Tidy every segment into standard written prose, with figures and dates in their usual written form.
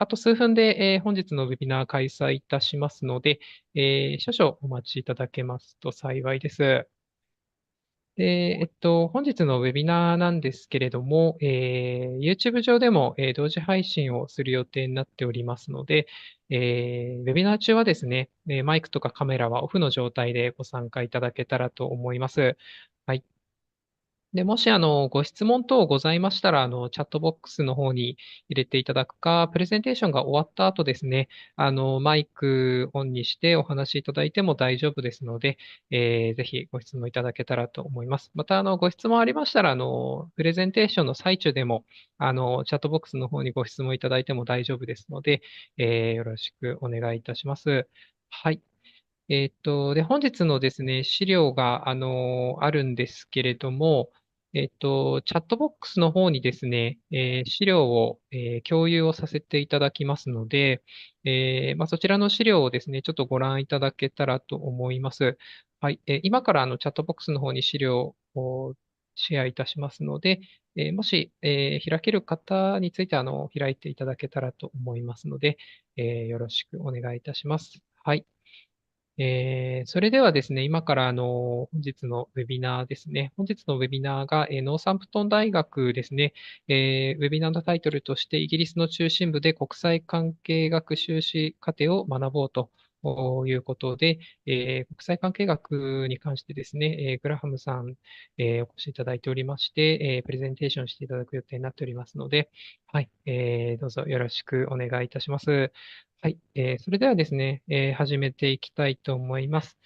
あと数分で、本日のウェビナー開催いたしますので、少々お待ちいただけますと幸いです。で、本日のウェビナーなんですけれども、YouTube 上でも、同時配信をする予定になっておりますので、ウェビナー中はですね、マイクとかカメラはオフの状態でご参加いただけたらと思います。はい。で、もし、ご質問等ございましたら、チャットボックスの方に入れていただくか、プレゼンテーションが終わった後ですね、マイクオンにしてお話しいただいても大丈夫ですので、ぜひご質問いただけたらと思います。また、ご質問ありましたら、プレゼンテーションの最中でも、チャットボックスの方にご質問いただいても大丈夫ですので、よろしくお願いいたします。はい。で、本日のですね、資料が、あるんですけれども、チャットボックスの方にですね、資料を、共有をさせていただきますので、そちらの資料をですね、ちょっとご覧いただけたらと思います。はい。今からチャットボックスの方に資料をシェアいたしますので、もし、開ける方については、開いていただけたらと思いますので、よろしくお願いいたします。はい。それではですね、今から本日のウェビナーですね。本日のウェビナーが、ノーサンプトン大学ですね。ウェビナーのタイトルとして、イギリスの中心部で国際関係学修士課程を学ぼうということで、国際関係学に関してですね、グラハムさん、お越しいただいておりまして、プレゼンテーションしていただく予定になっておりますので、はい、どうぞよろしくお願いいたします。はい。それではですね、始めていきたいと思います。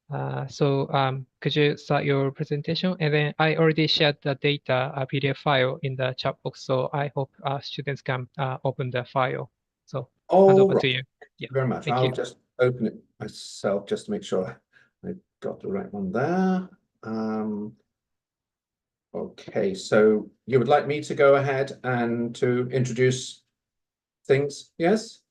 Could you start your presentation? And then I already shared the data PDF file in the chat box, so I hope students can open the file. So, hand All over right. to you. Thank Yeah, you very much. thank I'll you. just open it myself just to make sure I got the right one there. Okay, so you would like me to go ahead and to introduce things? Yes?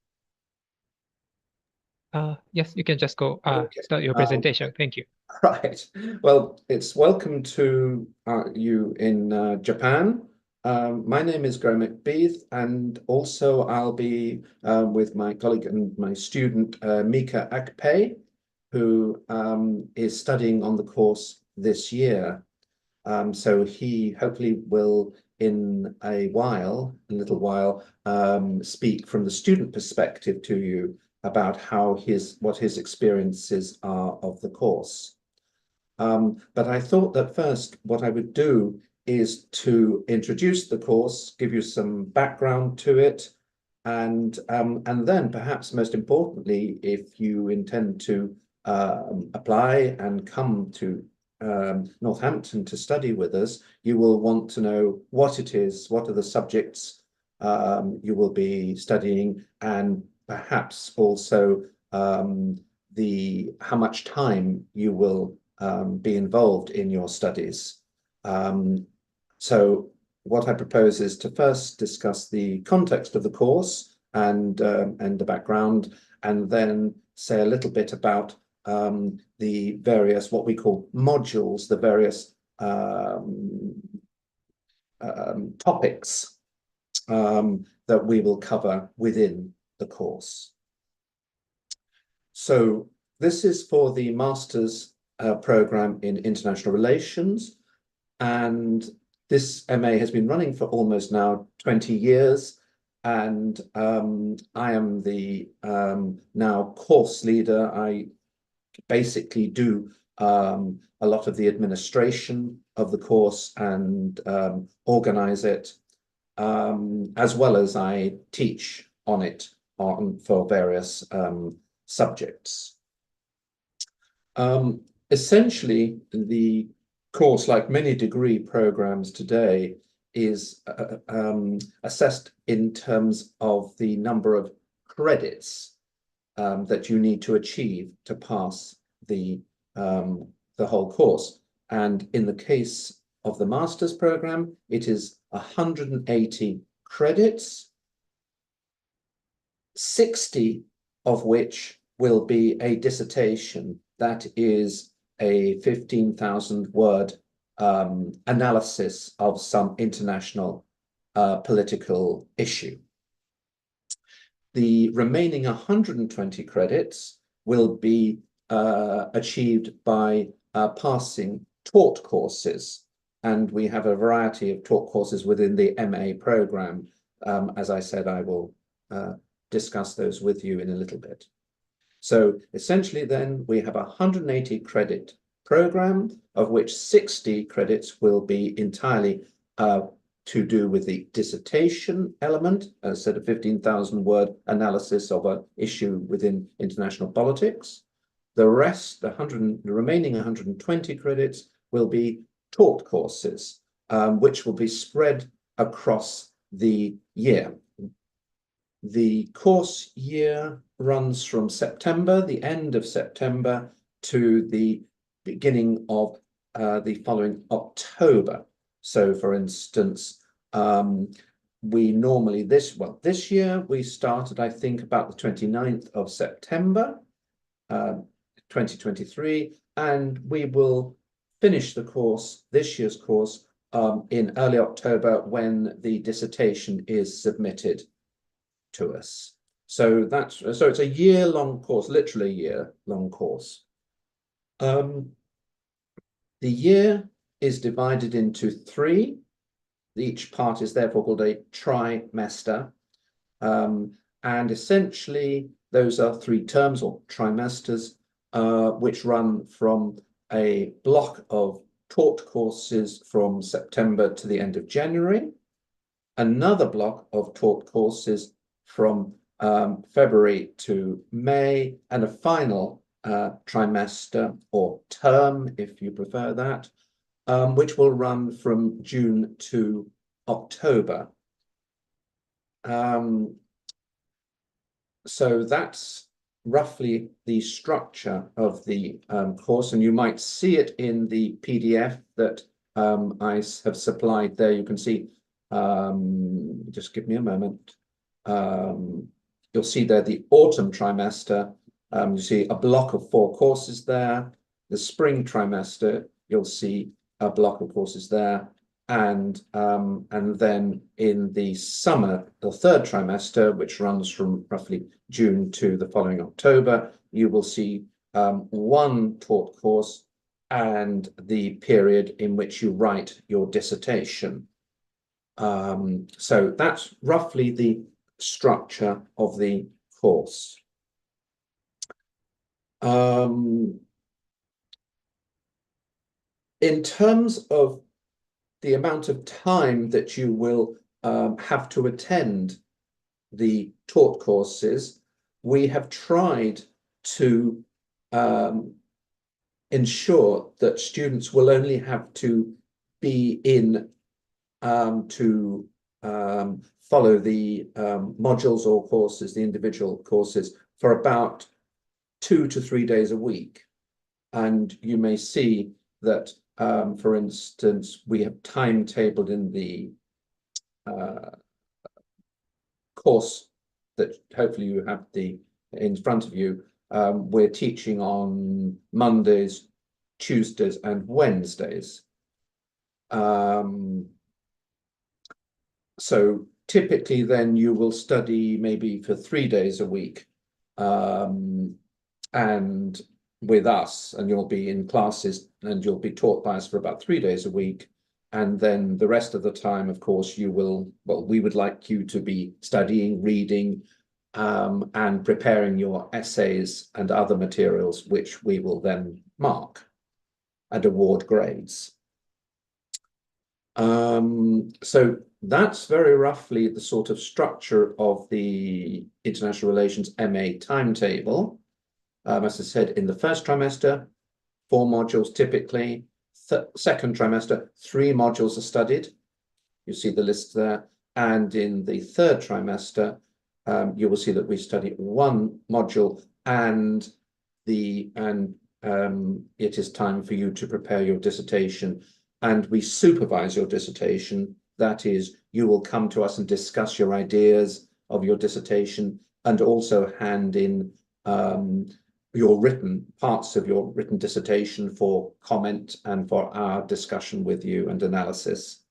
Yes, you can just go Okay. start your presentation. Thank you. Right. Well, it's welcome to you in Japan. My name is Graham McBeath, and also I'll be with my colleague and my student, Mika Akpe, who is studying on the course this year. So he hopefully will, in a little while, speak from the student perspective to you about what his experiences are of the course. But I thought that first what I would do is to introduce the course, give you some background to it, and then perhaps most importantly, if you intend to apply and come to Northampton to study with us, you will want to know what it is, what are the subjects you will be studying, and perhaps also how much time you will be involved in your studies. So what I propose is to first discuss the context of the course and the background, and then say a little bit about the various, what we call modules, the various topics that we will cover within the course. So this is for the master's program in international relations, and this MA has been running for almost now 20 years, and I am the now course leader. I basically do a lot of the administration of the course and organize it, as well as I teach on it for various subjects. Essentially, the course, like many degree programs today, is assessed in terms of the number of credits that you need to achieve to pass the whole course. And in the case of the master's program, it is 180 credits, 60 of which will be a dissertation. That is a 15,000 word analysis of some international political issue. The remaining 120 credits will be achieved by passing taught courses. And we have a variety of taught courses within the MA program. As I said, I will discuss those with you in a little bit. So essentially then we have a 180 credit program, of which 60 credits will be entirely to do with the dissertation element, as I said, a 15,000 word analysis of an issue within international politics. The rest, the remaining 120 credits will be taught courses, which will be spread across the year. The course year runs from September, the end of September, to the beginning of the following October. So, for instance, we normally, this year we started, I think, about the 29th of September, 2023, and we will finish the course, this year's course, in early October when the dissertation is submitted to us. So it's a year-long course, literally a year-long course. The year is divided into 3. Each part is therefore called a trimester. And essentially, those are 3 terms or trimesters, which run from a block of taught courses from September to the end of January, another block of taught courses from February to May, and a final trimester or term, if you prefer that, which will run from June to October. So that's roughly the structure of the course, and you might see it in the PDF that I have supplied there. You can see, just give me a moment. You'll see there the autumn trimester. You see a block of 4 courses there. The spring trimester, you'll see a block of courses there. And then in the summer, the 3rd trimester, which runs from roughly June to the following October, you will see 1 taught course and the period in which you write your dissertation. So that's roughly the structure of the course. In terms of the amount of time that you will have to attend the taught courses, we have tried to ensure that students will only have to be in to follow the modules or courses, the individual courses, for about 2 to 3 days a week. And you may see that, for instance, we have timetabled in the course that hopefully you have in front of you. We're teaching on Mondays, Tuesdays, and Wednesdays. So typically then you will study maybe for 3 days a week, and with us, and you'll be in classes and you'll be taught by us for about 3 days a week. And then the rest of the time, of course, you will, well, we would like you to be studying, reading, and preparing your essays and other materials, which we will then mark and award grades. So that's very roughly the sort of structure of the International Relations MA timetable. As I said, in the first trimester, 4 modules typically. Second trimester, 3 modules are studied. You see the list there. And in the 3rd trimester, you will see that we study 1 module, and it is time for you to prepare your dissertation. And we supervise your dissertation. That is, you will come to us and discuss your ideas of your dissertation, and also hand in your written parts of your written dissertation for comment and for our discussion with you and analysis.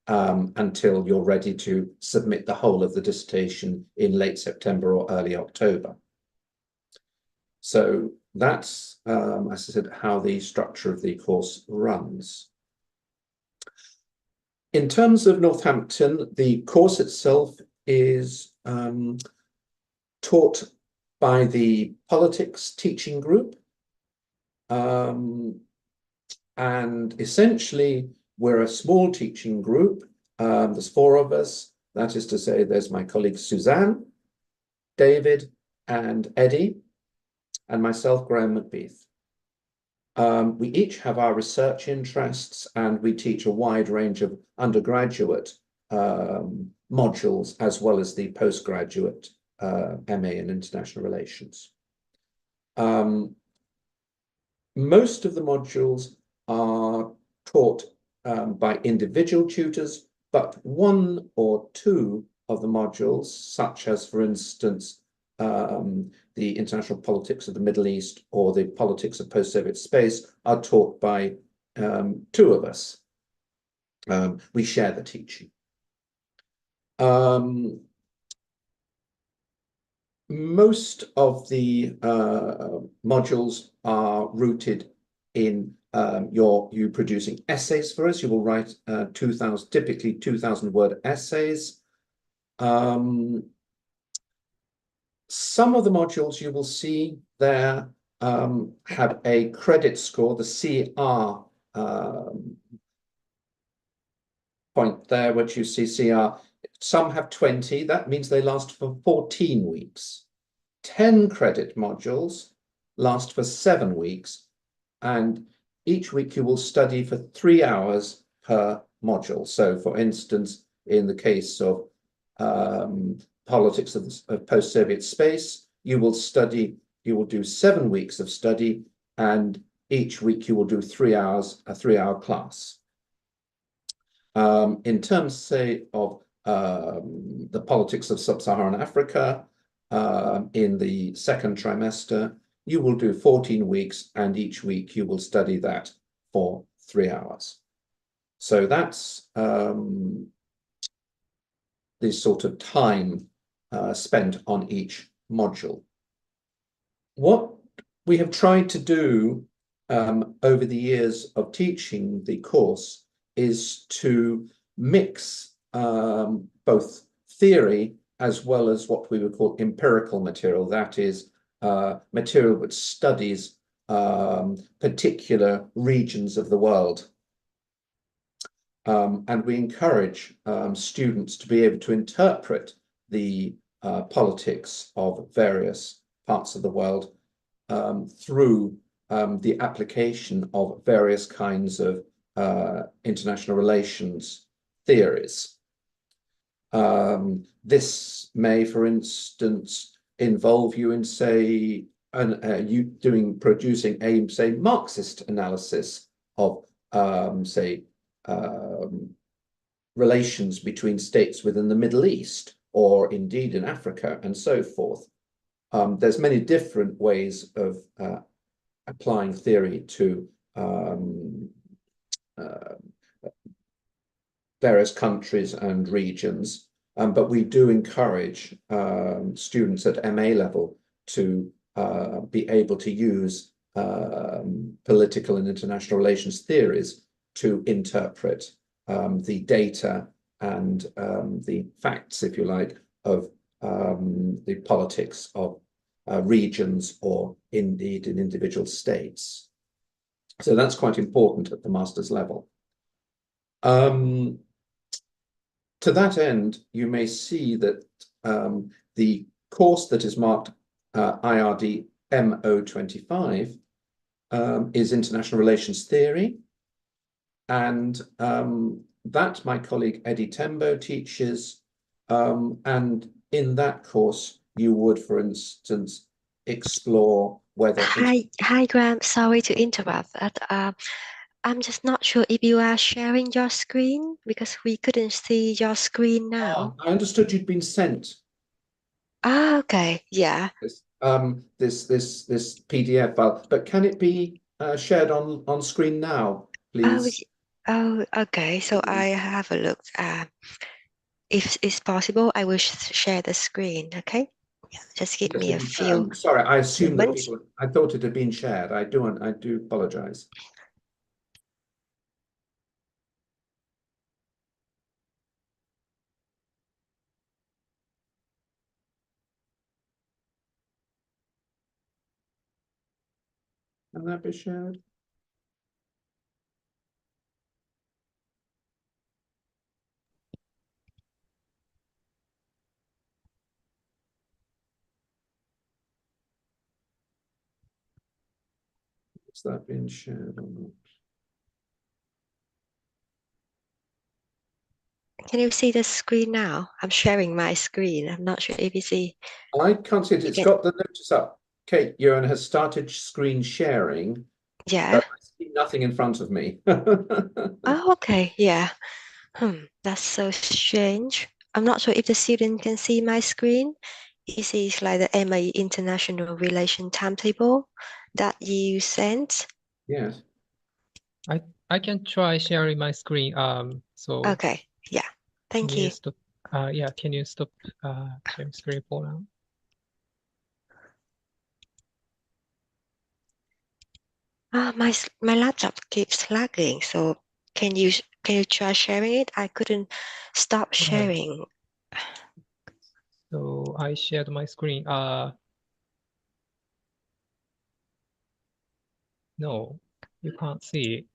until you're ready to submit the whole of the dissertation in late September or early October. So that's, as I said, how the structure of the course runs. In terms of Northampton, the course itself is taught by the politics teaching group. And essentially, we're a small teaching group. There's 4 of us. That is to say, there's my colleague Suzanne, David, and Eddie, and myself, Graham McBeath. We each have our research interests, and we teach a wide range of undergraduate modules, as well as the postgraduate MA in International Relations. Most of the modules are taught by individual tutors, but 1 or 2 of the modules, such as, for instance, the international politics of the Middle East or the politics of post-Soviet space, are taught by 2 of us. We share the teaching. Most of the modules are rooted in you producing essays for us. You will write typically 2,000-word essays. Some of the modules you will see there have a credit score, the CR point there, which you see CR. Some have 20. That means they last for 14 weeks. 10 credit modules last for 7 weeks. And each week you will study for 3 hours per module. So, for instance, in the case of politics of post-Soviet space, you will do 7 weeks of study, and each week you will do 3 hours, a 3-hour class. In terms, say, of the politics of sub-Saharan Africa, in the 2nd trimester, you will do 14 weeks, and each week you will study that for 3 hours. So that's the sort of time spent on each module. What we have tried to do over the years of teaching the course is to mix both theory as well as what we would call empirical material, that is, material which studies particular regions of the world. And we encourage students to be able to interpret the politics of various parts of the world through the application of various kinds of international relations theories. This may, for instance, involve you in, say, producing a, say, Marxist analysis of, say, relations between states within the Middle East, or indeed in Africa, and so forth. There's many different ways of applying theory to various countries and regions, but we do encourage students at MA level to be able to use political and international relations theories to interpret the data and the facts, if you like, of the politics of regions or indeed in individual states. So that's quite important at the master's level. To that end, you may see that the course that is marked IRD MO25 is International Relations Theory, and that my colleague Eddie Tembo teaches, and in that course you would, for instance, explore whether... Hi, Graham. Sorry to interrupt. I'm just not sure if you are sharing your screen, because we couldn't see your screen now. I understood you'd been sent. Ah, okay. Yeah. This PDF file, but can it be shared on screen now, please? Oh, okay. So I have a look. If it's possible, I will share the screen. Okay. Yeah, just give me a few sorry, I assumed that moments. I thought it had been shared. I do apologize. Can that be shared? Has that been shared or not? Can you see the screen now? I'm sharing my screen. I'm not sure if you see. I can't see it. It's got the notice up. Kate Ewan has started screen sharing. Yeah. But I see nothing in front of me. Oh, okay. Yeah. That's so strange. I'm not sure if the student can see my screen. It is like the MA International Relation timetable that you sent. Yes. I can try sharing my screen. So Okay. Yeah. Thank can you you. stop? Yeah, can you stop sharing screen for now? My laptop keeps lagging. So can you try sharing it? I couldn't stop sharing. So I shared my screen. No, you can't see it.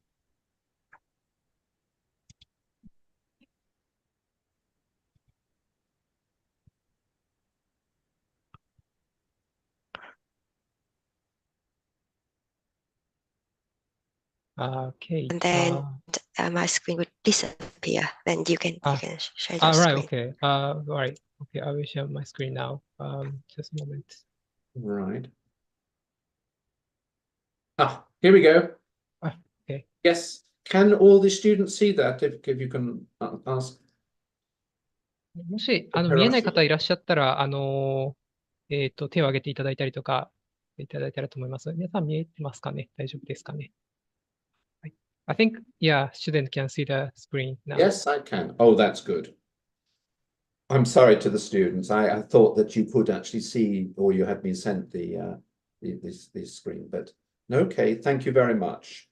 Okay. And then my screen would disappear. Then you can share your right. screen. Okay. Right. Okay. I will share my screen now. Just a moment. Right. Here we go. Okay. Yes. Can all the students see that? If you can ask. もし、見えない方いらっしゃったら、手を挙げていただいたりとか、いただいたらと思います。皆さん見えてますかね？大丈夫ですかね？はい。I think, yeah, student can see the screen now. Yes, I can. Oh, that's good. I'm sorry to the students. I thought that you could actually see, or you had been sent this screen, but okay, thank you very much.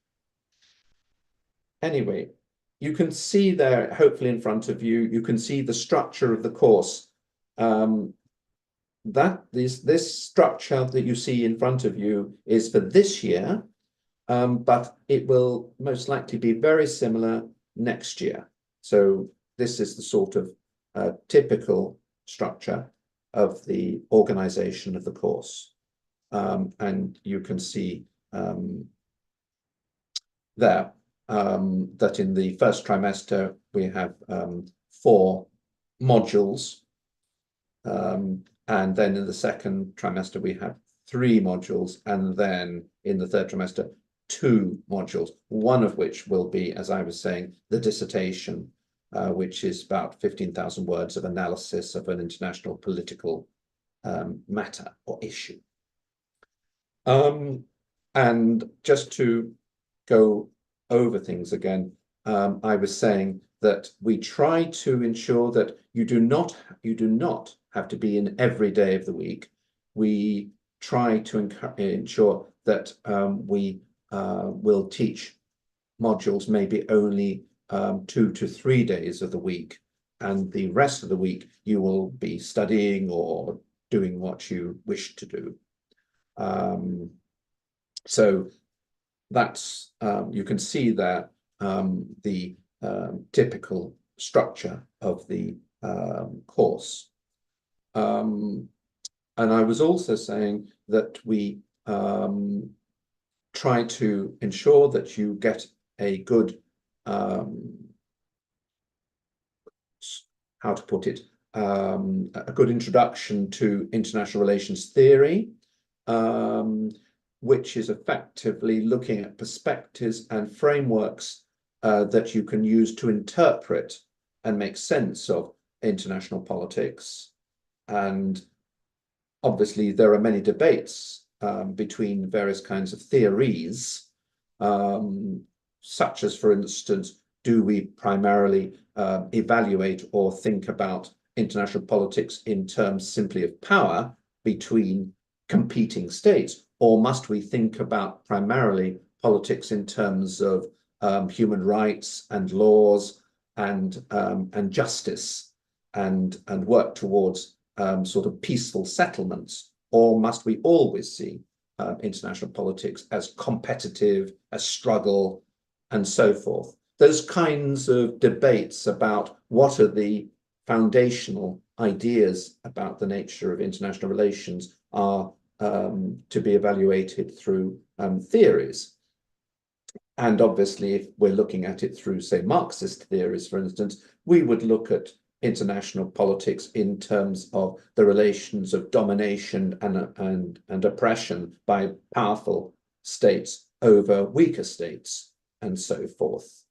Anyway, you can see there, hopefully in front of you, you can see the structure of the course. This structure that you see in front of you is for this year, but it will most likely be very similar next year. So this is the sort of typical structure of the organization of the course. And you can see there that in the first trimester, we have 4 modules. And then in the second trimester, we have 3 modules. And then in the third trimester, 2 modules, one of which will be, as I was saying, the dissertation, which is about 15,000 words of analysis of an international political matter or issue. And just to go over things again, I was saying that we try to ensure that you do not have to be in every day of the week. We try to ensure that we will teach modules maybe only 2 to 3 days of the week, and the rest of the week you will be studying or doing what you wish to do. So that's you can see there the typical structure of the course. And I was also saying that we try to ensure that you get a good, how to put it, a good introduction to international relations theory, which is effectively looking at perspectives and frameworks that you can use to interpret and make sense of international politics. And obviously, there are many debates between various kinds of theories, such as, for instance, do we primarily evaluate or think about international politics in terms simply of power between competing states, or must we think about primarily politics in terms of human rights and laws and justice and work towards sort of peaceful settlements, or must we always see international politics as competitive, as struggle, and so forth? Those kinds of debates about what are the foundational ideas about the nature of international relations are to be evaluated through theories. And obviously, if we're looking at it through, say, Marxist theories, for instance, we would look at international politics in terms of the relations of domination and oppression by powerful states over weaker states, and so forth.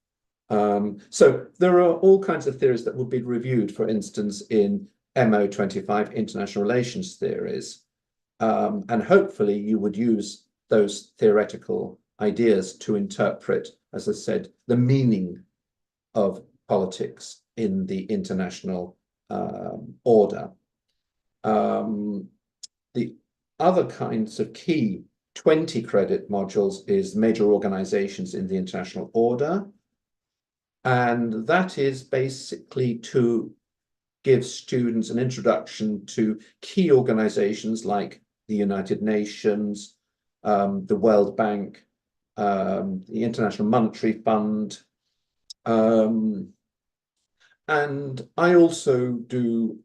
So there are all kinds of theories that would be reviewed, for instance, in MO25 international relations theories. And hopefully you would use those theoretical ideas to interpret, as I said, the meaning of politics in the international order. The other kinds of key 20 credit modules is major organizations in the international order. And that is basically to give students an introduction to key organizations like the United Nations, the World Bank, the International Monetary Fund. And I also do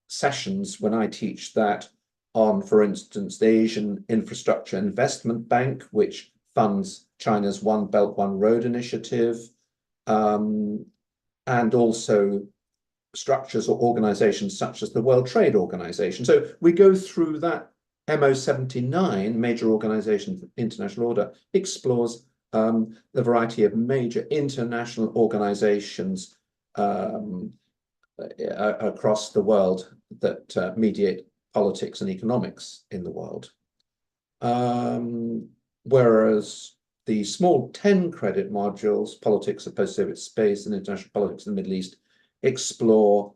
sessions when I teach that on, for instance, the Asian Infrastructure Investment Bank, which funds China's One Belt, One Road initiative, and also structures or organizations such as the World Trade Organization. So we go through that. MO79, Major Organizations International Order, explores the variety of major international organizations across the world that mediate politics and economics in the world. Whereas the small 10 credit modules, Politics of Post-Soviet Space and International Politics in the Middle East, explore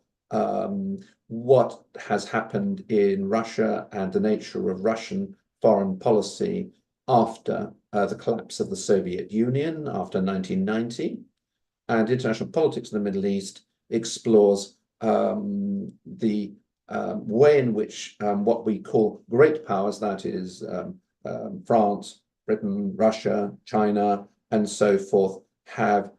what has happened in Russia and the nature of Russian foreign policy after the collapse of the Soviet Union after 1990. And international politics in the Middle East explores the way in which what we call great powers, that is France, Britain, Russia, China, and so forth, have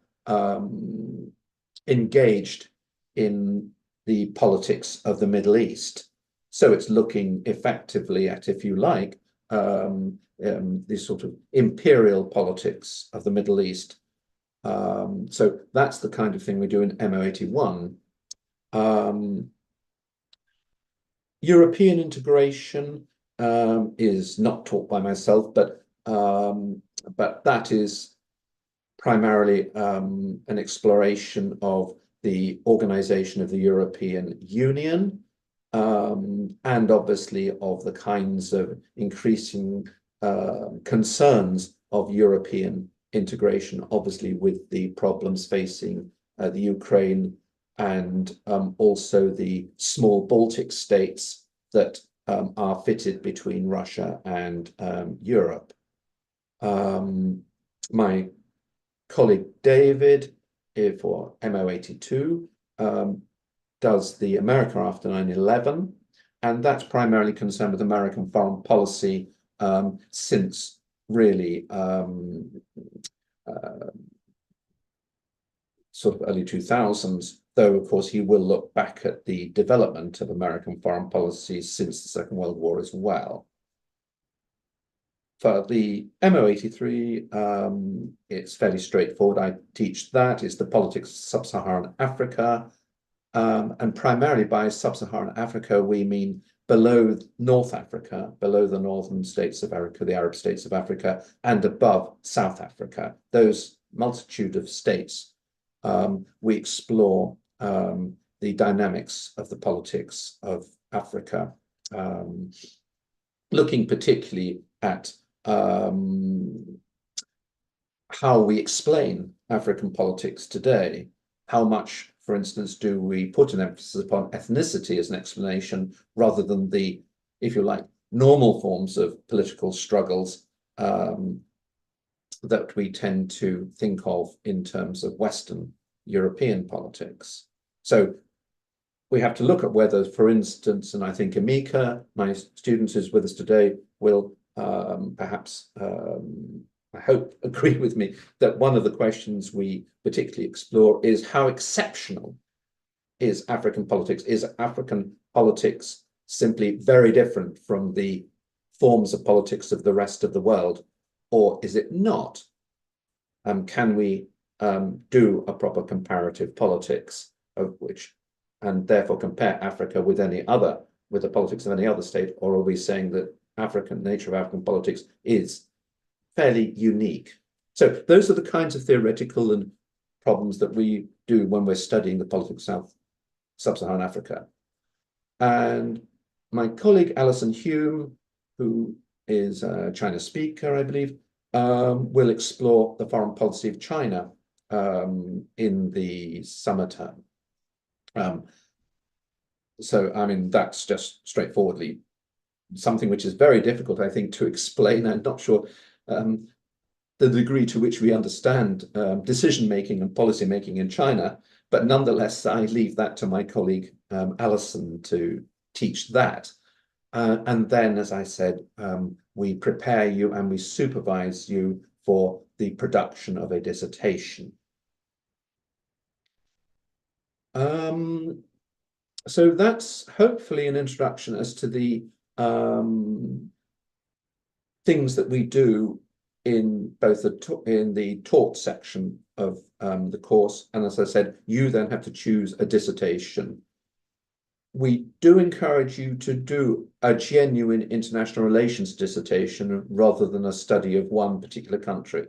engaged in the politics of the Middle East. So it's looking effectively at, if you like, the sort of imperial politics of the Middle East. So that's the kind of thing we do in MO81. European integration is not taught by myself, but that is primarily an exploration of the organization of the European Union, and obviously of the kinds of increasing concerns of European integration, obviously with the problems facing the Ukraine and also the small Baltic states that are fitted between Russia and Europe. My colleague David, for MO82, does the America after 9/11, and that's primarily concerned with American foreign policy since really sort of early 2000s, though of course he will look back at the development of American foreign policy since the Second World War as well. For the MO83, it's fairly straightforward. I teach that. It's the politics of sub-Saharan Africa. And primarily by sub-Saharan Africa, we mean below North Africa, below the northern states of Africa, the Arab states of Africa, and above South Africa, those multitude of states. We explore the dynamics of the politics of Africa, looking particularly at how we explain African politics today. How much, for instance, do we put an emphasis upon ethnicity as an explanation rather than the, if you like, normal forms of political struggles that we tend to think of in terms of Western European politics. So we have to look at whether, for instance, and I think Amika, my student who's with us today, will perhaps, I hope, agree with me that one of the questions we particularly explore is how exceptional is African politics? Is African politics simply very different from the forms of politics of the rest of the world, or is it not? Can we do a proper comparative politics of which, and therefore compare Africa with the politics of any other state, or are we saying that nature of African politics is fairly unique? So those are the kinds of theoretical and problems that we do when we're studying the politics of Sub-Saharan Africa. And my colleague Alison Hume, who is a China speaker, I believe, will explore the foreign policy of China in the summer term. So, I mean, that's just straightforwardly something which is very difficult, I think, to explain. I'm not sure the degree to which we understand decision-making and policy-making in China, but nonetheless, I leave that to my colleague Alison to teach that. And then, as I said, we prepare you and we supervise you for the production of a dissertation. So that's hopefully an introduction as to the things that we do in both in the taught section of the course. And as I said, you then have to choose a dissertation. We do encourage you to do a genuine international relations dissertation rather than a study of one particular country.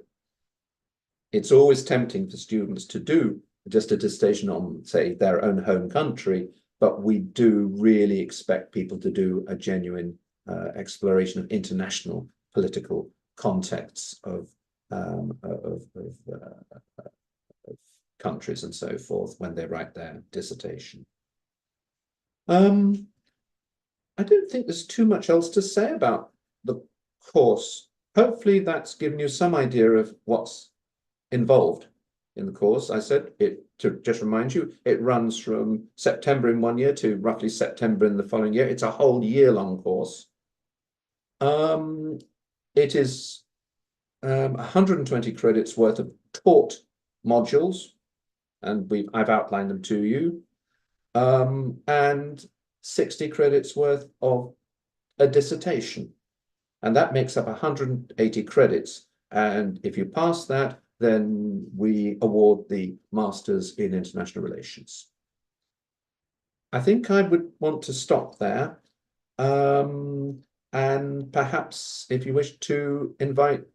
It's always tempting for students to do just a dissertation on, say, their own home country, but we do really expect people to do a genuine exploration of international political contexts of countries and so forth when they write their dissertation. I don't think there's too much else to say about the course. Hopefully that's given you some idea of what's involved in the course. I said it, to just remind you, it runs from September in one year to roughly September in the following year. It's a whole year-long course. It is 120 credits worth of taught modules, and I've outlined them to you, and 60 credits worth of a dissertation, and that makes up 180 credits. And if you pass that, then we award the Masters in International Relations. I think I would want to stop there. And perhaps if you wish to invite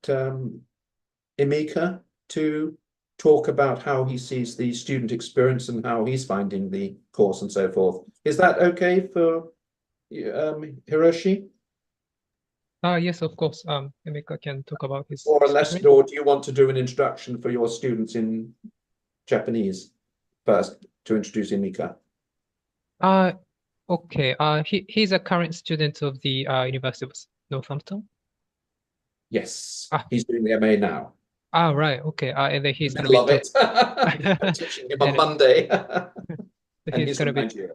Emeka to talk about how he sees the student experience and how he's finding the course and so forth. Is that okay for Hiroshi? Yes, of course. Emeka can talk about his or experience. do you want to do an introduction for your students in Japanese first to introduce Emeka? Okay. He's a current student of the University of Northampton. Yes, he's doing the MA now. Right. Okay. And then he's Love it. I'm teaching him on Monday. And he's from Nigeria.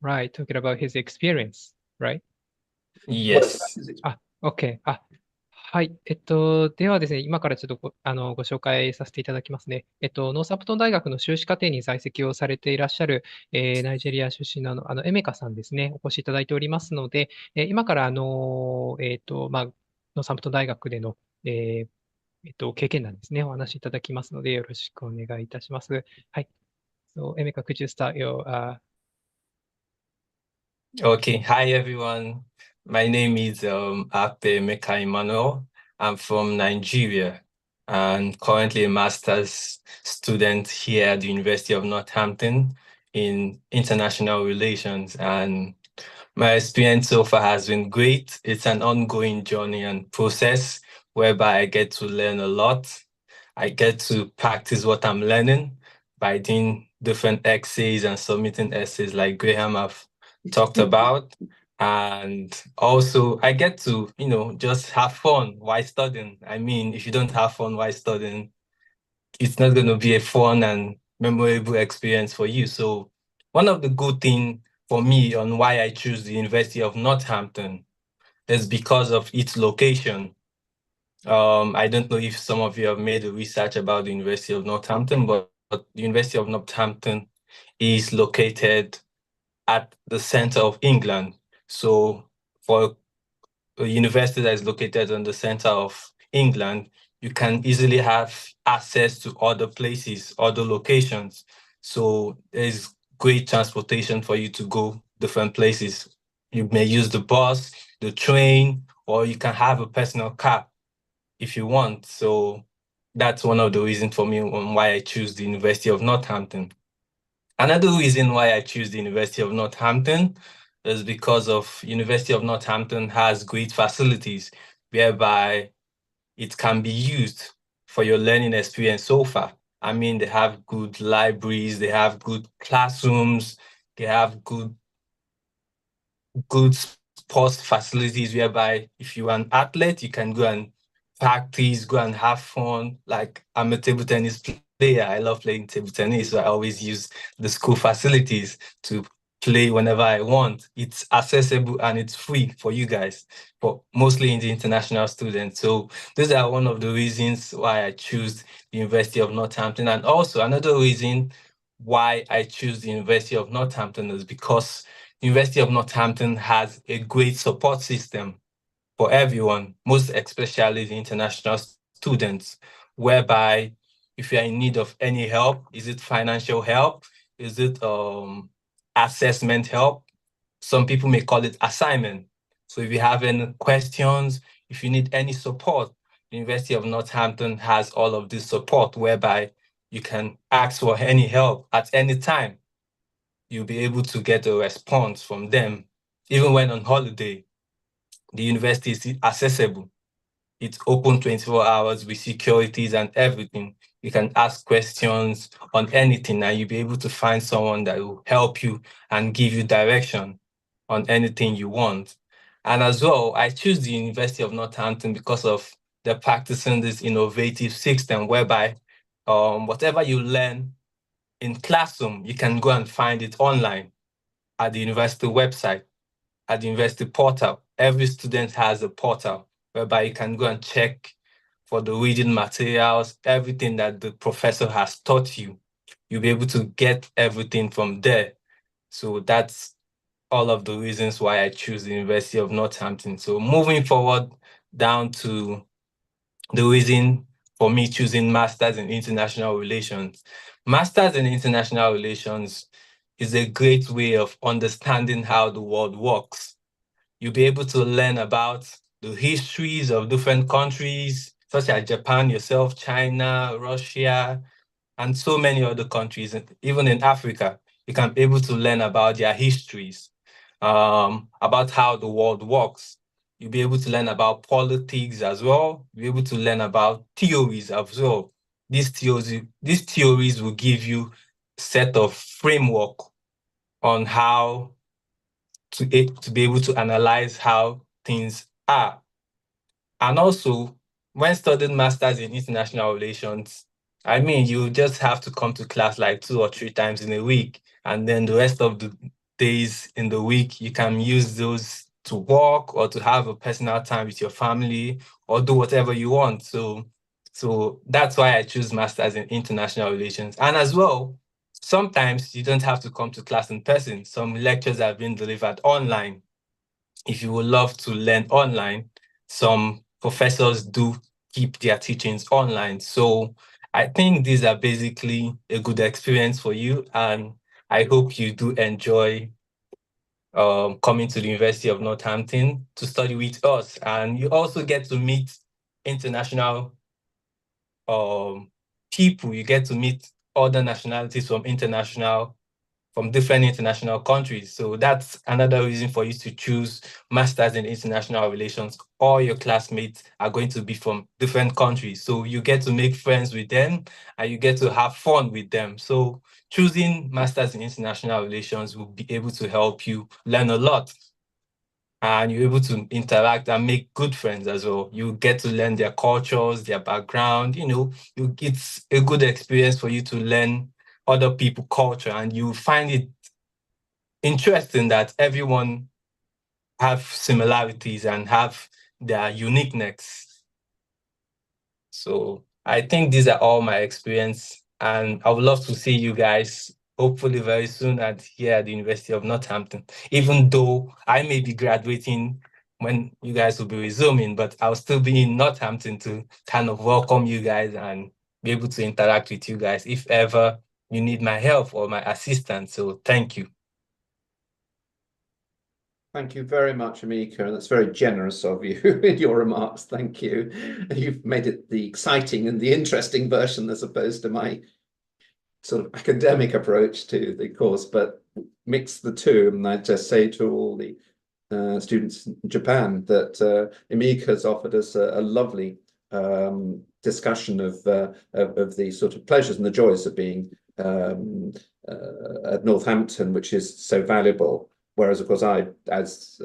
Right. Talking about his experience, right? Yes. OK。はい。ではですね、今からちょっとご紹介させていただきますね。ノーサンプトン大学の修士課程に在籍をされていらっしゃる、ナイジェリア出身のエメカさんですね、お越しいただいておりますので、今からノーサンプトン大学での、経験談ですね、お話しいただきますので、よろしくお願いいたします。はい。So, Emeka, could you start your Okay. Hi, everyone. My name is Akpe Emeka Emmanuel. I'm from Nigeria and currently a master's student here at the University of Northampton in international relations. And my experience so far has been great. It's an ongoing journey and process whereby I get to learn a lot. I get to practice what I'm learning by doing different essays and submitting essays like Graham have talked about. And also I get to, just have fun while studying. I mean, if you don't have fun while studying, it's not going to be a fun and memorable experience for you. So one of the good things for me on why I choose the University of Northampton is because of its location. I don't know if some of you have made the research about the University of Northampton, but the University of Northampton is located at the center of England. So for a university that is located in the center of England, you can easily have access to other places, other locations. So there's great transportation for you to go different places. You may use the bus, the train, or you can have a personal car if you want. So that's one of the reasons for me on why I choose the University of Northampton. Another reason why I choose the University of Northampton is because of University of Northampton has great facilities whereby it can be used for your learning experience so far. I mean, they have good libraries, they have good classrooms, they have good sports facilities whereby if you're an athlete, you can go and practice, go and have fun. Like I'm a table tennis player. I love playing table tennis, so I always use the school facilities to play whenever I want. It's accessible and it's free for you guys, but mostly in the international students. So those are one of the reasons why I choose the University of Northampton. And also another reason why I choose the University of Northampton is because the University of Northampton has a great support system for everyone, most especially the international students, whereby if you're in need of any help, is it financial help? Is it assessment help? Some people may call it assignment. So if you have any questions, if you need any support, the University of Northampton has all of this support whereby you can ask for any help at any time. You'll be able to get a response from them. Even when on holiday, the university is accessible. It's open 24 hours with securities and everything. You can ask questions on anything and you'll be able to find someone that will help you and give you direction on anything you want. And as well, I choose the University of Northampton because of they're practicing this innovative system whereby whatever you learn in classroom, you can go and find it online at the university website, at the university portal. Every student has a portal whereby you can go and check for the reading materials, everything that the professor has taught you. You'll be able to get everything from there. So that's all of the reasons why I choose the University of Northampton. So moving forward down to the reason for me choosing Masters in International Relations. Masters in International Relations is a great way of understanding how the world works. You'll be able to learn about the histories of different countries, such as Japan, yourself, China, Russia, and so many other countries, even in Africa. You can be able to learn about their histories, about how the world works. You'll be able to learn about politics as well. You'll be able to learn about theories as well. These theories will give you a set of framework on how to be able to analyze how things are. And also, when studying Masters in International Relations, I mean, you just have to come to class like 2 or 3 times in a week. And then the rest of the days in the week, you can use those to work or to have a personal time with your family or do whatever you want. So that's why I choose Masters in International Relations. And as well, sometimes you don't have to come to class in person. Some lectures have been delivered online. If you would love to learn online, some professors do keep their teachings online. So I think these are basically a good experience for you. And I hope you do enjoy coming to the University of Northampton to study with us. And you also get to meet international people. You get to meet other nationalities from international from different international countries. So that's another reason for you to choose Masters in International Relations. All your classmates are going to be from different countries. So you get to make friends with them and you get to have fun with them. So choosing Masters in International Relations will be able to help you learn a lot. And you're able to interact and make good friends as well. You get to learn their cultures, their background, it's a good experience for you to learn other people's culture, and you find it interesting that everyone have similarities and have their uniqueness. So I think these are all my experience, and I would love to see you guys hopefully very soon here at the University of Northampton, even though I may be graduating when you guys will be resuming, but I'll still be in Northampton to kind of welcome you guys and be able to interact with you guys if ever you need my help or my assistance. So thank you. Thank you very much, Amika, and that's very generous of you in your remarks. Thank you. You've made it the exciting and the interesting version as opposed to my sort of academic approach to the course, but mix the two. And I just say to all the students in Japan that Amika has offered us a lovely discussion of the sort of pleasures and the joys of being at Northampton, which is so valuable. Whereas, of course, I, as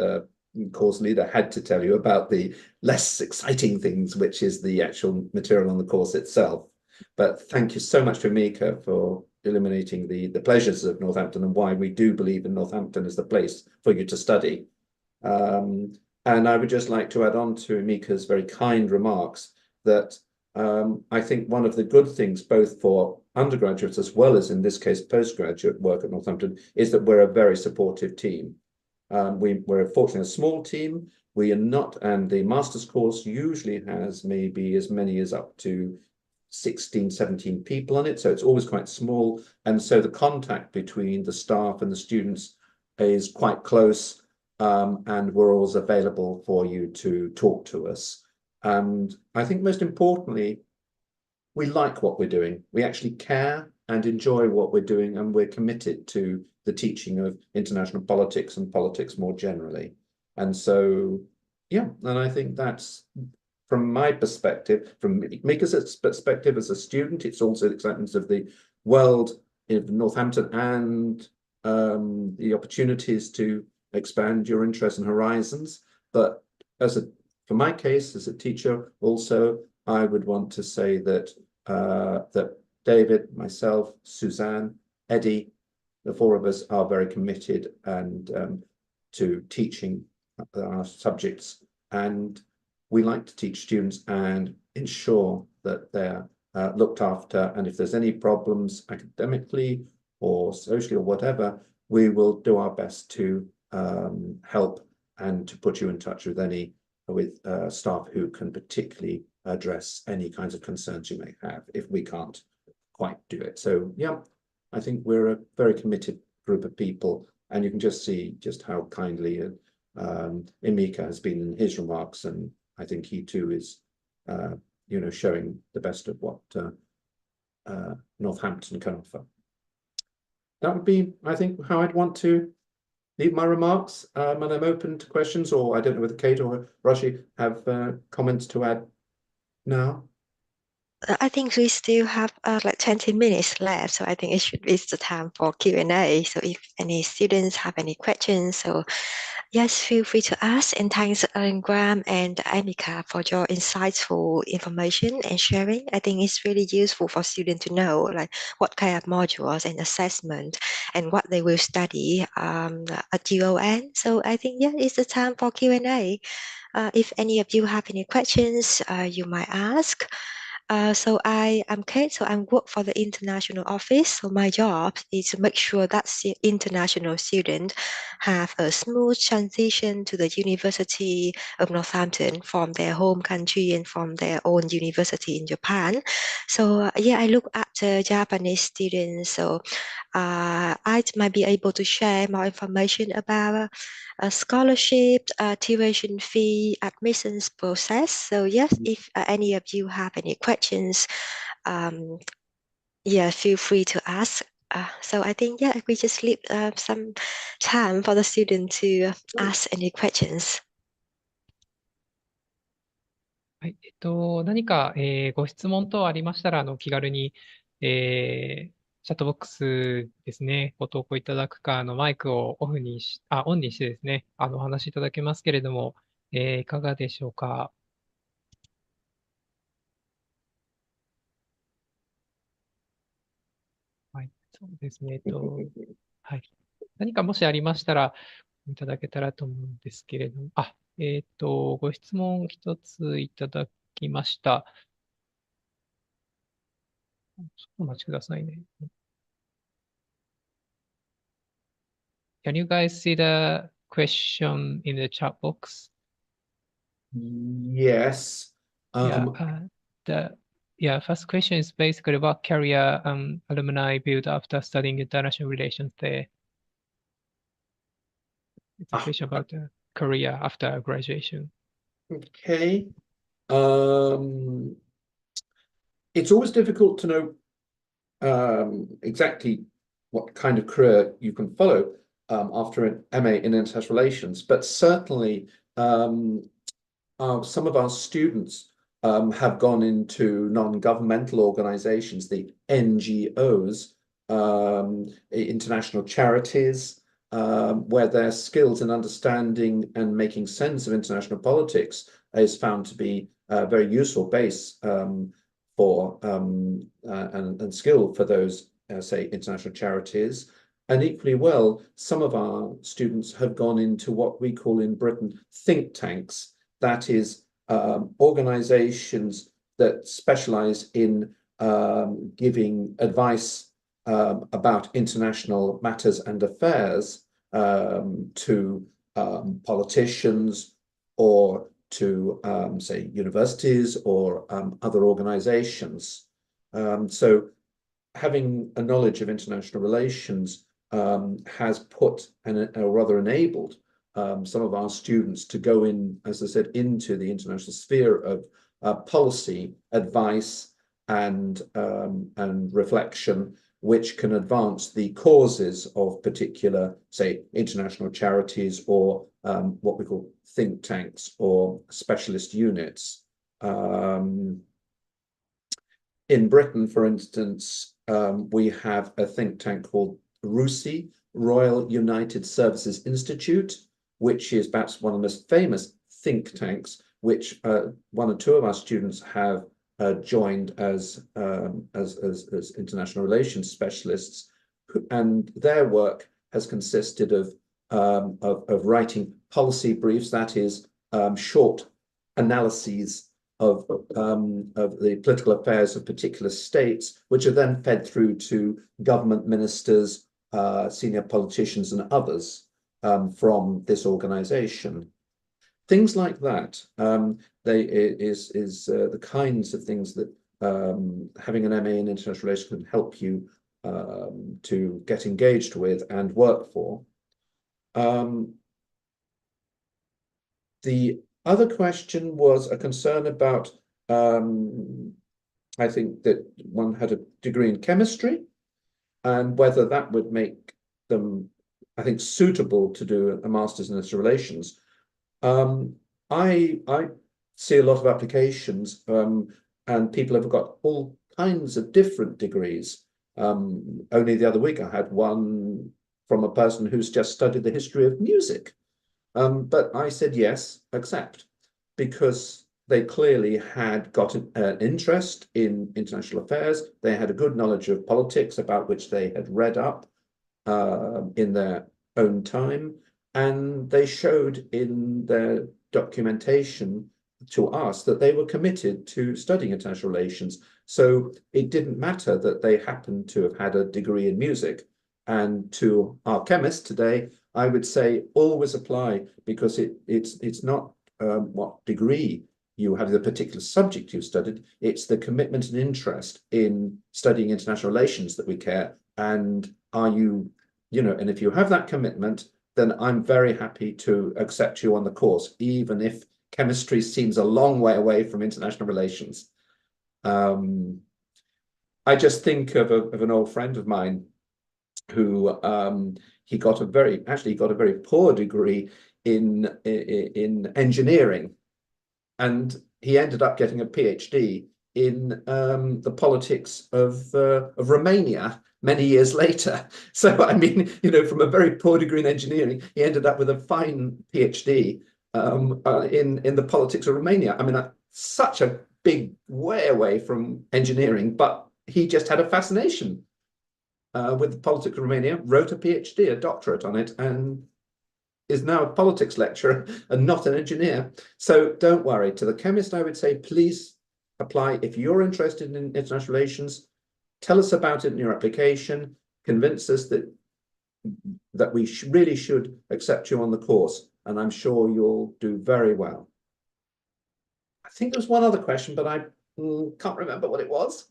course leader, had to tell you about the less exciting things, which is the actual material on the course itself. But thank you so much to Amika for illuminating the pleasures of Northampton and why we do believe in Northampton as the place for you to study. And I would just like to add on to Amika's very kind remarks that I think one of the good things, both for undergraduates as well as in this case postgraduate work at Northampton, is that we're a very supportive team. We're fortunately a small team. We are not, and the master's course usually has maybe as many as up to 16, 17 people on it. So it's always quite small. And so the contact between the staff and the students is quite close. And we're always available for you to talk to us. And I think most importantly, we like what we're doing. We actually care and enjoy what we're doing, and we're committed to the teaching of international politics and politics more generally. And so, yeah, and I think that's, from my perspective, from Mika's perspective as a student, it's also the excitement of the world in Northampton and the opportunities to expand your interests and horizons. But for my case, as a teacher, also, I would want to say that that David, myself, Suzanne, Eddie, the four of us are very committed and to teaching our subjects, and we like to teach students and ensure that they're looked after. And if there's any problems academically or socially or whatever, we will do our best to help and to put you in touch with staff who can particularly address any kinds of concerns you may have if we can't quite do it. So yeah, I think we're a very committed group of people, and you can just see just how kindly Emeka has been in his remarks, and I think he too is showing the best of what Northampton can offer. That would be, I think, how I'd want to leave my remarks, and I'm open to questions, or I don't know whether Kate or Rashi have comments to add now. I think we still have like 20 minutes left, so I think it should be the time for Q&A. So if any students have any questions, so yes, feel free to ask. And thanks, Graham and Amika, for your insightful information and sharing. I think it's really useful for students to know like what kind of modules and assessment and what they will study at UON. So I think, yeah, it's the time for Q&A. If any of you have any questions, you might ask. So I am Kate, so I work for the international office. So my job is to make sure that international students have a smooth transition to the University of Northampton from their home country and from their own university in Japan. So yeah, I look after Japanese students. So I might be able to share more information about scholarship, tuition fee, admissions process. So yes, if any of you have any questions, yeah, feel free to ask. So I think, yeah, we just leave some time for the student to ask any questions. はい、何か、ご質問等ありましたら、気軽に、チャットボックスですね、ご投稿いただくか、マイクをオンにしてですね、お話しいただけますけれども、いかがでしょうか。はい、そうですね。はい。何かもしありましたら、いただけたらと思うんですけれども、ご質問一ついただきました。ちょっとお待ちくださいね。Can you guys see the question in the chat box? Yes. First question is basically what career alumni build after studying international relations there. It's a question about the career after graduation. Okay. It's always difficult to know exactly what kind of career you can follow after an MA in international relations, but certainly some of our students have gone into non-governmental organizations, the NGOs, international charities, where their skills in understanding and making sense of international politics is found to be a very useful base for and skill for those, say, international charities. And equally well, some of our students have gone into what we call in Britain think tanks, that is, organizations that specialize in giving advice about international matters and affairs to politicians or to, say, universities or other organizations. So having a knowledge of international relations has put or rather enabled some of our students to go in, as I said, into the international sphere of policy, advice, and reflection, which can advance the causes of particular, say, international charities or what we call think tanks or specialist units. In Britain, for instance, we have a think tank called RUSI, Royal United Services Institute, which is perhaps one of the most famous think tanks, which one or two of our students have joined as international relations specialists, and their work has consisted of writing policy briefs, that is, short analyses of the political affairs of particular states, which are then fed through to government ministers, senior politicians, and others from this organization. Things like that. The kinds of things that having an MA in international relations can help you to get engaged with and work for. The other question was a concern about, I think that one had a degree in chemistry and whether that would make them, I think, suitable to do a master's in international relations. I see a lot of applications and people have got all kinds of different degrees. Only the other week I had one from a person who's just studied the history of music. But I said, yes, accept, because they clearly had got an interest in international affairs. They had a good knowledge of politics about which they had read up in their own time. And they showed in their documentation to us that they were committed to studying international relations. So it didn't matter that they happened to have had a degree in music. And to our chemists today, I would say always apply, because it's not what degree you have, the particular subject you've studied, it's the commitment and interest in studying international relations that we care. And are you, and if you have that commitment, then I'm very happy to accept you on the course, even if chemistry seems a long way away from international relations. I just think of an old friend of mine who he got a very poor degree in engineering, and he ended up getting a PhD in the politics of Romania many years later. So I mean, you know, from a very poor degree in engineering, he ended up with a fine PhD in the politics of Romania. I mean, such a big way away from engineering, but he just had a fascination with the politics of Romania, wrote a PhD, a doctorate on it, and is now a politics lecturer and not an engineer. So don't worry. To the chemist, I would say, please apply. If you're interested in international relations, tell us about it in your application, convince us that we really should accept you on the course, and I'm sure you'll do very well. I think there was one other question, but I can't remember what it was.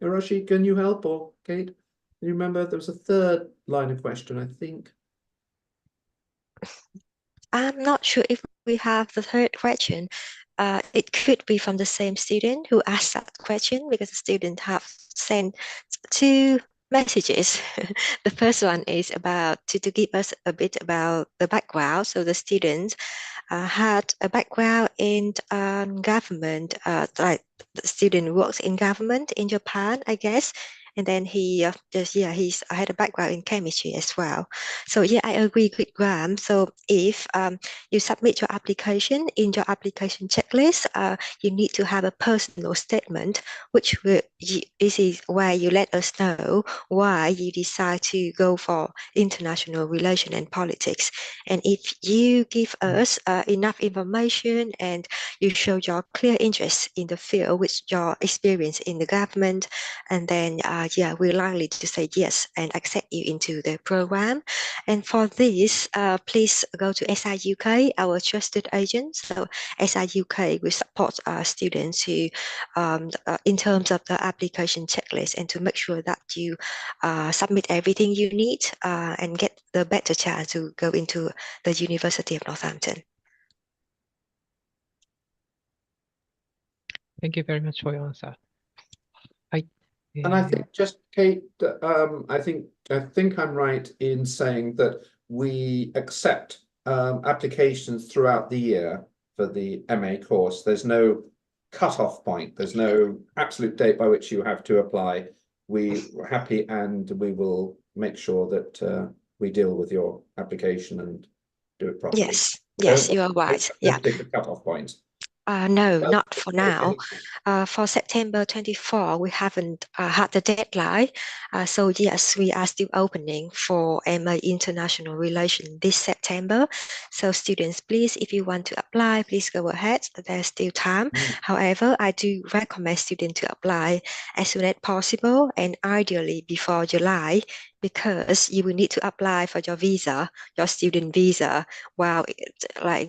Hiroshi, can you help, or Kate? Can you remember? There was a third line of question, I think. I'm not sure if we have the third question. It could be from the same student who asked that question, because the student have sent two messages. The first one is about to give us a bit about the background. So the student had a background in government, like the student works in government in Japan, I guess. And then he had a background in chemistry as well. So yeah, I agree with Graham. So if you submit your application, in your application checklist, you need to have a personal statement, which this is where you let us know why you decide to go for international relation and politics. And if you give us enough information and you show your clear interest in the field with your experience in the government, and then we're likely to say yes and accept you into the program. And for this, please go to SI-UK, our trusted agent. So SI-UK will support students who, in terms of the application checklist, and to make sure that you submit everything you need and get the better chance to go into the University of Northampton. Thank you very much for your answer. And I think, just Kate, I think I'm right in saying that we accept applications throughout the year for the MA course. There's no cut-off point. There's no absolute date by which you have to apply. We're happy, and we will make sure that we deal with your application and do it properly. Yes, you are right. Yeah. Particular cut-off point. No, not for now. For September 24, we haven't had the deadline. So yes, we are still opening for MA International Relations this September. So students, please, if you want to apply, please go ahead. There's still time. However, I do recommend students to apply as soon as possible, and ideally before July, because you will need to apply for your visa, your student visa, while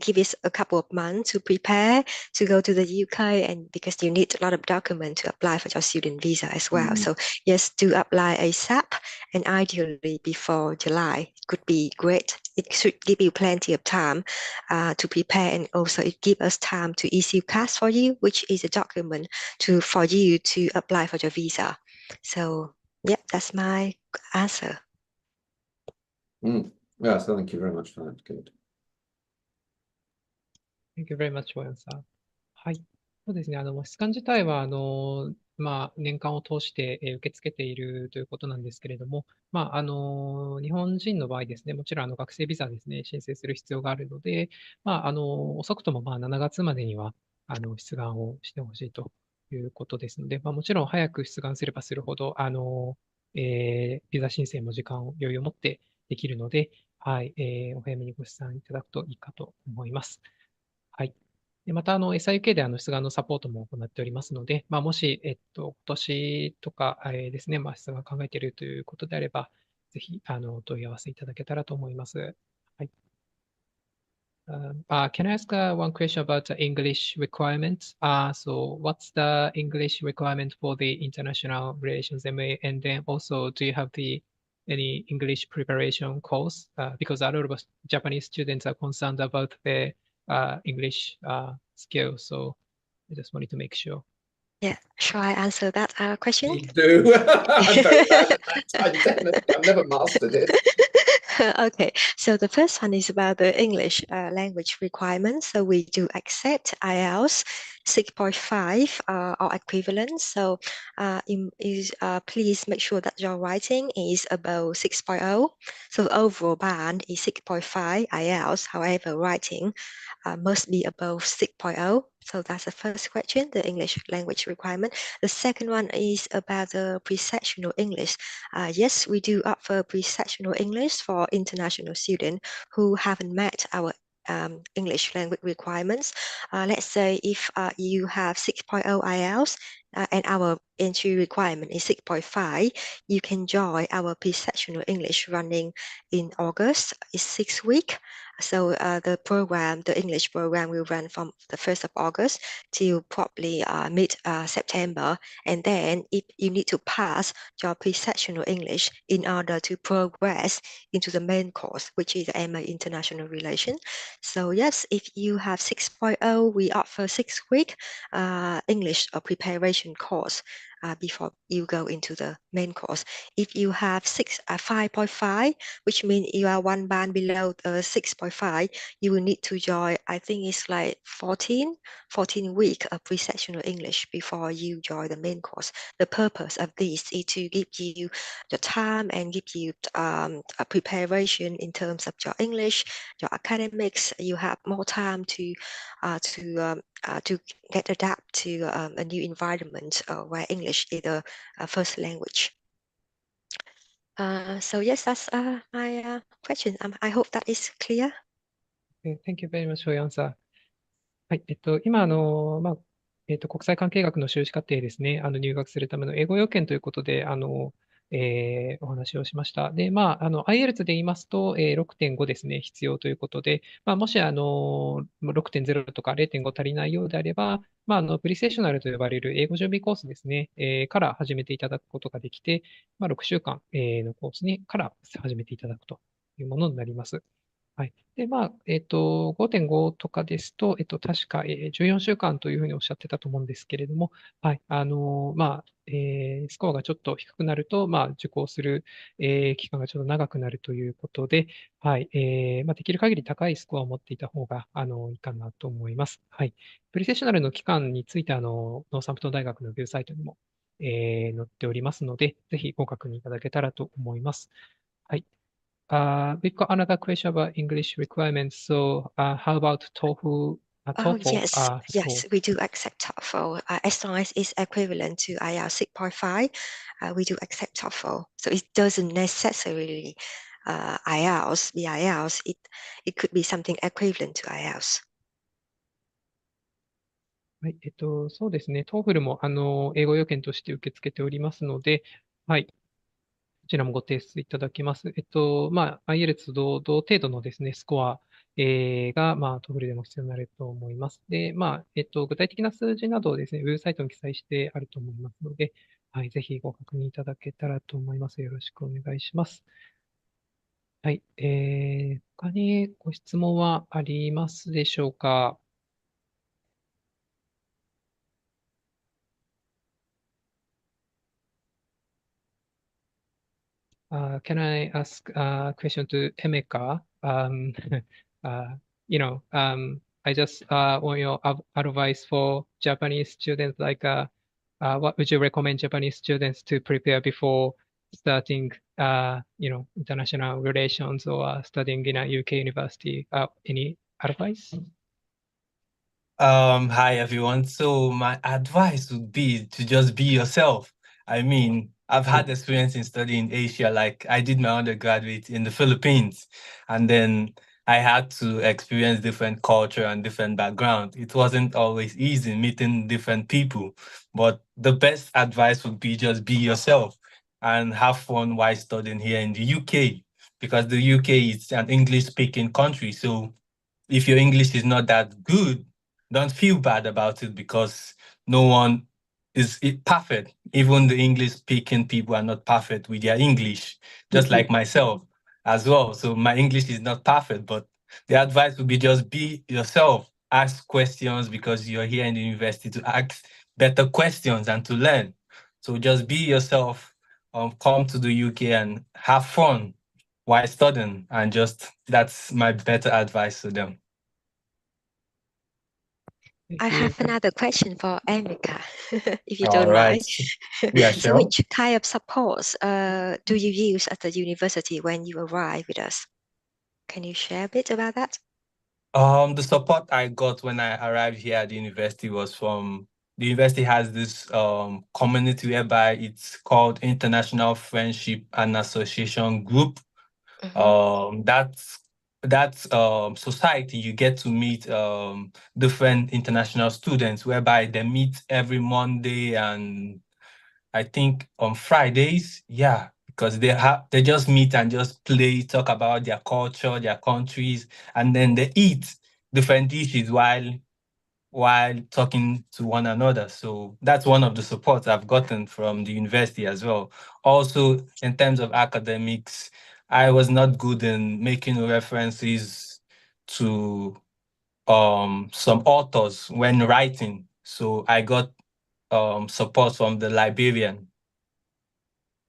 give it a couple of months to prepare to go to the UK, and because you need a lot of documents to apply for your student visa as well. So yes, do apply ASAP, and ideally before July. It could be great. It should give you plenty of time to prepare, and also it gives us time to issue CAS for you, which is a document for you to apply for your visa. So yeah, that's my answer. Yes, thank you very much for that. Good. Thank you very much for your answer. はい。そうですね。質問自体は、年間を通して、受け付けているということなんですけれども、日本人の場合ですね、もちろん学生ビザですね、申請する必要があるので、遅くとも7月までには、出願をしてほしいということですので、もちろん早く出願すればするほど、ビザ申請も余裕を持ってできるので、はい、お早めにご出願いただくといいかと思います。はい。でまた、SI-UK で出願のサポートも行っておりますので、もし、今年とか、ですね、出願を考えているということであれば、ぜひ、問い合わせいただけたらと思います。はい。Can I ask one question about the English requirements? So what's the English requirement for the international relations MA? And then also, do you have any English preparation course? Because a lot of Japanese students are concerned about the English skills, so I just wanted to make sure. Yeah, shall I answer that question? You do. I've never mastered it. Okay, so the first one is about the English language requirements. So we do accept IELTS 6.5 or equivalent. So please make sure that your writing is above 6.0. So overall band is 6.5 IELTS. However, writing must be above 6.0. So that's the first question, the English language requirement. The second one is about the pre-sectional English. Yes, we do offer pre-sectional English for international students who haven't met our English language requirements. Let's say if you have 6.0 IELTS and our entry requirement is 6.5, you can join our pre-sectional English running in August. It's 6 weeks. So the English program will run from the 1st of August till probably mid-September. And then you need to pass your pre-sectional English in order to progress into the main course, which is MA International Relations. So yes, if you have 6.0, we offer 6-week English preparation course before you go into the main course. If you have 5.5, which means you are one band below 6.5, you will need to join, I think it's like 14 week of pre-sectional English before you join the main course. The purpose of this is to give you the time and give you a preparation in terms of your English, your academics. You have more time to get adapt to a new environment where English is the first language. So yes, that's my question. I hope that is clear. Thank you very much for your answer. はい、今、国際関係学の修士課程ですね、入学するための英語要件ということで、お話をしました。で、IELTS で言いますと、6.5 ですね、必要ということで、もし、6.0 とか0.5足りないようであれば、プリセッショナルと呼ばれる英語準備コースですね、から始めていただくことができて、6週間、のコースから始めていただくというものになります。はい。で、5.5 とかですと、確か、14週間というふうにおっしゃってたと思うんですけれども、はい。スコアがちょっと低くなると、受講する、期間がちょっと長くなるということで、はい。できる限り高いスコアを持っていた方が、いいかなと思います。はい。プリセッショナルの期間について、ノーサンプトン大学のウェブサイトにも、載っておりますので、ぜひご確認いただけたらと思います。はい。We've got another question about English requirements. So, how about TOEFL? TOEFL yes, we do accept TOEFL. As long as it's equivalent to IELTS 6.5, we do accept TOEFL. So it doesn't necessarily IELTS, be IELTS. It could be something equivalent to IELTS. はい、そうですね。TOEFL も、英語要件として受け付けておりますので、はい。こちらもご提出いただけます。IELTS と同程度のですね、スコア、が、TOEFL でも必要になると思います。で、具体的な数字などをですね、ウェブサイトに記載してあると思いますので、はい、ぜひご確認いただけたらと思います。よろしくお願いします。はい、他にご質問はありますでしょうか？Can I ask a question to Emeka? I just want your advice for Japanese students. What would you recommend Japanese students to prepare before starting, international relations or studying in a UK university? Any advice? Hi everyone. So my advice would be to just be yourself. I mean, I've had experience in studying Asia. Like I did my undergraduate in the Philippines, and then I had to experience different culture and different background. It wasn't always easy meeting different people, but the best advice would be just be yourself and have fun while studying here in the UK, because the UK is an English-speaking country. So if your English is not that good, don't feel bad about it, because no one is perfect. Even the English-speaking people are not perfect with their English, just like myself as well. So my English is not perfect, but the advice would be just be yourself. Ask questions, because you're here in the university to ask better questions and to learn. So just be yourself, come to the UK and have fun while studying, and just that's my better advice to them. I have another question for Emeka, if you All don't right. mind. Yeah, So sure. which kind of supports do you use at the university when you arrive with us? Can you share a bit about that? The support I got when I arrived here at the university was from the university has this community whereby it's called International Friendship and Association Group. That's society. You get to meet different international students whereby they meet every Monday and I think on Fridays. Yeah, because they just meet and just play, talk about their culture, their countries, and then they eat different dishes while talking to one another. So that's one of the supports I've gotten from the university as well. Also, in terms of academics, I was not good in making references to some authors when writing. So I got support from the librarian.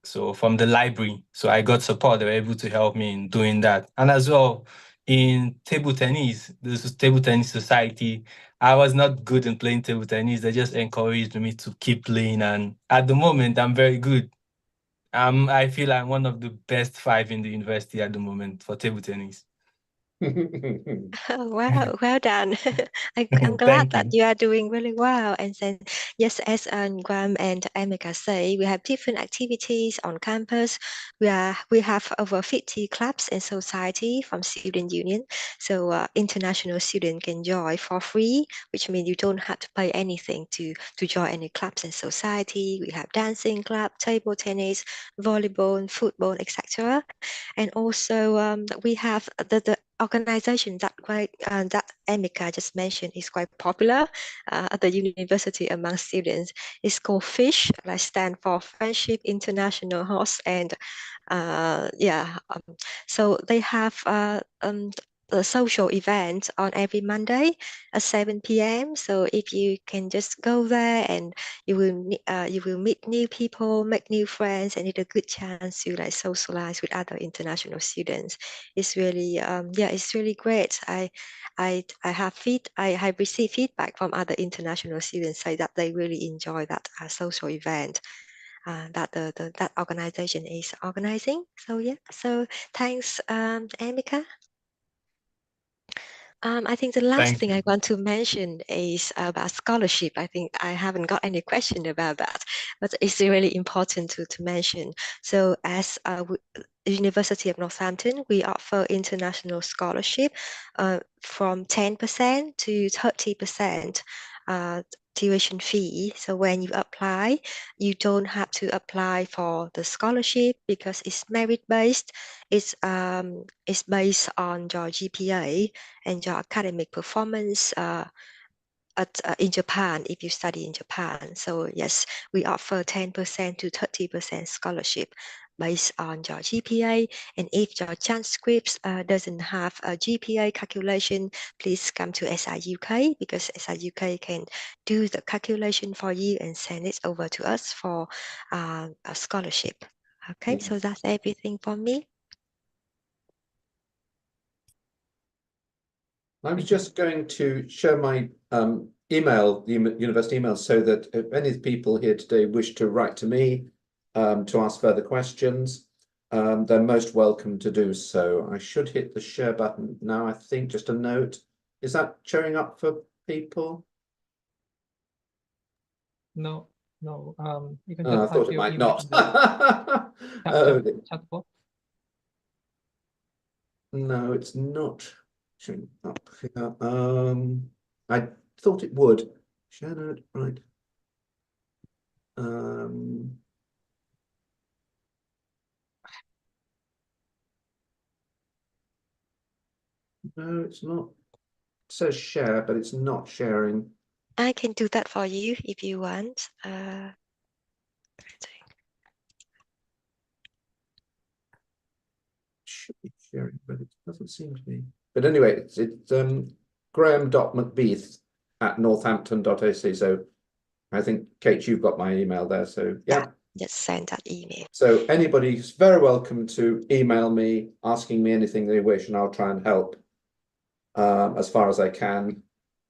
So from the library. So I got support. They were able to help me in doing that. And as well, in table tennis, this is table tennis society. I was not good in playing table tennis. They just encouraged me to keep playing. And at the moment, I'm very good. I feel I'm one of the best 5 in the university at the moment for table tennis. Oh, wow, well done. I'm glad Thank that you. you are doing really well. And then, yes, as Graham and Emeka say, we have different activities on campus. We have over 50 clubs and society from student union. So international students can join for free, which means you don't have to pay anything to join any clubs and society. We have dancing club, table tennis, volleyball, football, etc. And also we have the organization that that Emeka just mentioned is quite popular at the university among students. It's called FISH, that stands for Friendship International Host, and so they have a social event on every Monday at 7 p.m. So if you can just go there, and you will meet new people, make new friends, and it's a good chance to like socialize with other international students. It's really it's really great. I have received feedback from other international students say that they really enjoy that social event that that organization is organizing. So yeah, so thanks, Emeka. I think the last Thank thing you. I want to mention is about scholarship. I think I haven't got any question about that, but it's really important to mention. So as University of Northampton, we offer international scholarship from 10% to 30% tuition fee. So when you apply, you don't have to apply for the scholarship because it's merit-based. It's based on your GPA and your academic performance in Japan if you study in Japan. So yes, we offer 10% to 30% scholarship based on your GPA. And if your transcripts doesn't have a GPA calculation, please come to SI-UK because SI-UK can do the calculation for you and send it over to us for a scholarship. Okay, so that's everything for me. I was just going to share my email, the university email, so that if any people here today wish to write to me to ask further questions, they're most welcome to do so. I should hit the share button now, I think, just a note. Is that showing up for people? No, you can I just thought type it your might email not. in the chat box. No, it's not showing up here. I thought it would. Share note, right. No, it's not. It says share, but it's not sharing. I can do that for you if you want. Should be sharing, but it doesn't seem to be. But anyway, it's Graham.McBeath at northampton.ac. So I think, Kate, you've got my email there, so yeah. Just send that email. So anybody's very welcome to email me, asking me anything they wish, and I'll try and help as far as I can.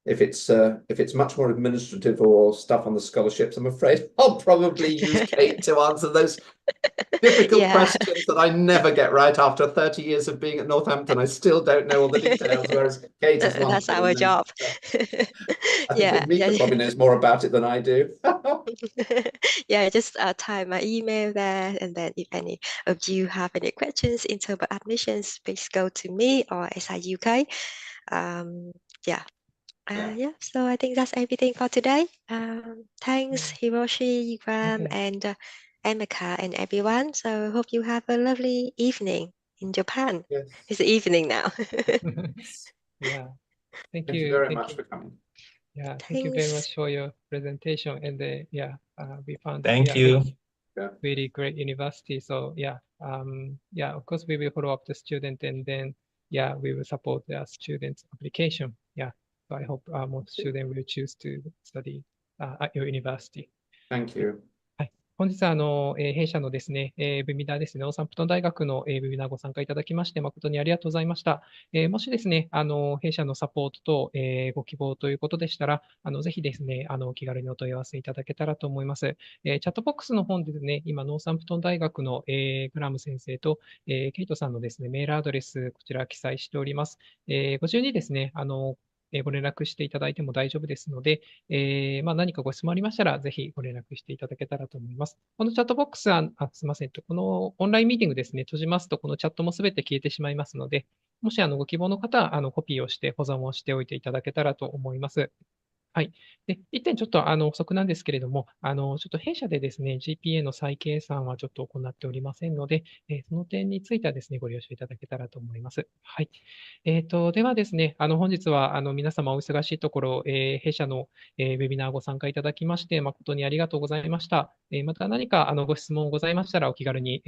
If it's much more administrative or stuff on the scholarships, I'm afraid I'll probably use Kate to answer those difficult questions that I never get right. After 30 years of being at Northampton, I still don't know all the details, whereas Kate is one. That's our job. I think Mika probably knows more about it than I do. Yeah, just type my email there, and then if any of you have any questions in terms of admissions, please go to me or SI-UK. So I think that's everything for today. Thanks, Hiroshi, Graham, and Emeka, and everyone. So hope you have a lovely evening in Japan. Yes. It's evening now. Yeah. Thank you you very much for coming. Yeah, thank you very much for your presentation. And we found really great university. So of course we will follow up the student, and then we will support the students' application. So I hope most students will choose to study at your university. Thank you. 本日は弊社のですね、ウェビナーですね、ノーサンプトン大学のウェビナーご参加いただきまして、誠にありがとうございました。もしですね、弊社のサポートと、ご希望ということでしたら、ぜひですね、お気軽にお問い合わせいただけたらと思います。チャットボックスの方でですね、今、ノーサンプトン大学の、グラム先生と、ケイトさんのですね、メールアドレス、こちら記載しております。ご自由にですね、ご連絡していただいても大丈夫ですので、何かご質問ありましたら、ぜひご連絡していただけたらと思います。このチャットボックスは、すみません、このオンラインミーティングですね、閉じますと、このチャットもすべて消えてしまいますので、もしご希望の方は、コピーをして保存をしておいていただけたらと思います。はい。で、一点ちょっと補足なんですけれども、ちょっと弊社でですね、GPA の再計算はちょっと行っておりませんので、その点についてはですね、ご了承いただけたらと思います。はい。ではですね、本日は皆様お忙しいところ、弊社のウェビナーご参加いただきまして、誠にありがとうございました。また何かご質問ございましたら、お気軽に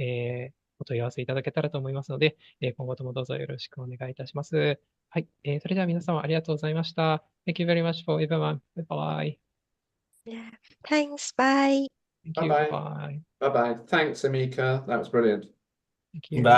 お問い合わせいただけたらと思いますので、今後ともどうぞよろしくお願いいたします。はい。それでは皆様ありがとうございました。Thank you very much for everyone. Bye-bye. Yeah. Thanks. Bye. Thank you. Bye-bye. Bye. Bye-bye. Thanks, Amika. That was brilliant. Thank you. Bye.